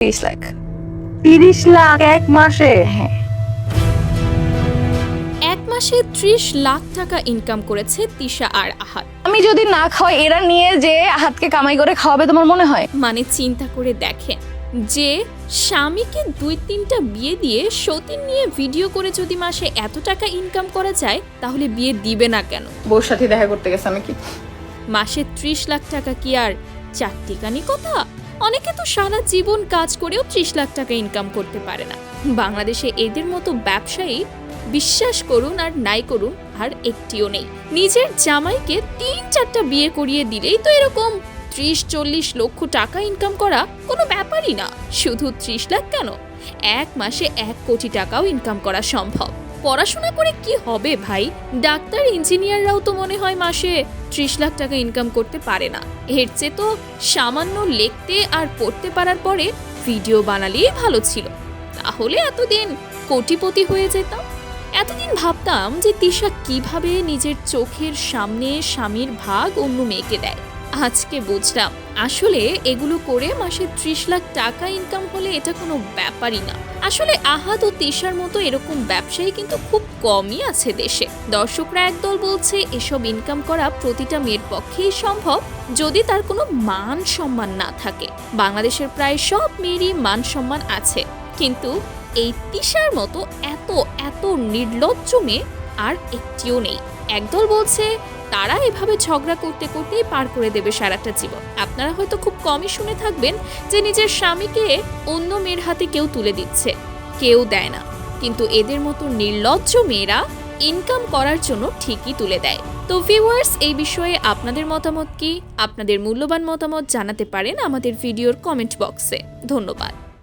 30 লাখ। 30 লাখ এক মাসে? হ্যাঁ। এক মাসে 30 লাখ টাকা ইনকাম করেছে তিশা আর আহাদ। আমি যদি না খাওয়াই এরা নিয়ে যে আহাতকে কামাই করে খাওয়াবে তোমার মনে হয়? মানে চিন্তা করে দেখেন যে স্বামীকে 2-3টা বিয়ে দিয়ে সতীন নিয়ে ভিডিও করে যদি মাসে এত টাকা ইনকাম করা যায় তাহলে বিয়ে দিবে না কেন? বউর সাথে দেখা করতে গেছে আমি কি? মাসে 30 লাখ টাকা কি আর চারটিখানি কথা? অনেকে তো সারা জীবন কাজ করেও 30 লাখ টাকা ইনকাম করতে পারে না। বাংলাদেশে এদের মতো ব্যবসায়ী বিশ্বাস করুন আর নাই করুন আর একটিও নেই। নিজের জামাইকে 3-4টা বিয়ে করিয়ে দিলেই তো এরকম 30-40 লক্ষ টাকা ইনকাম করা কোনো ব্যাপারই না। শুধু 30 লাখ কেন, এক মাসে 1 কোটি টাকাও ইনকাম করা সম্ভব। পড়াশোনা করে কি হবে ভাই? ডাক্তার ইঞ্জিনিয়াররাও তো মনে হয় মাসে 30 লাখ টাকা ইনকাম করতে পারে না। এর চেয়ে তো সামান্য লিখতে আর পড়তে পারার পরে ভিডিও বানালেই ভালো ছিল, তাহলে এতদিন কোটিপতি হয়ে যেতাম। এতদিন ভাবতাম যে তিশা কিভাবে নিজের চোখের সামনে স্বামীর ভাগ অন্য মেয়েকে দেয়। আজকে বুঝলাম আসলে এগুলো করে মাসে 30 লাখ টাকা ইনকাম হলে এটা কোনো ব্যাপারই না। আসলে আহাদ ও তিশার মতো এরকম ব্যবসায়ী কিন্তু খুব কমই আছে দেশে। দর্শকরা একদল বলছে এসব ইনকাম করা প্রতিটা মেয়ের পক্ষেই সম্ভব যদি তার কোনো মান সম্মান না থাকে। বাংলাদেশের প্রায় সব মেয়েরই মান সম্মান আছে, কিন্তু এই তিশার মতো এত এত নির্লজ্জ মেয়ে আর একটিও নেই। একদল বলছে তারা এভাবে ঝগড়া করতে করতেই পার করে দেবে সারাটা জীবন। আপনারা হয়তো খুব কমই শুনে থাকবেন যে নিজের স্বামীকে অন্য মেয়ের হাতে কেউ তুলে দিচ্ছে, কেউ দেয় না, কিন্তু এদের মতো নির্লজ্জ মেয়েরা ইনকাম করার জন্য ঠিকই তুলে দেয়। তো ভিউয়ার্স, এই বিষয়ে আপনাদের মতামত কি? আপনাদের মূল্যবান মতামত জানাতে পারেন আমাদের ভিডিওর কমেন্ট বক্সে। ধন্যবাদ।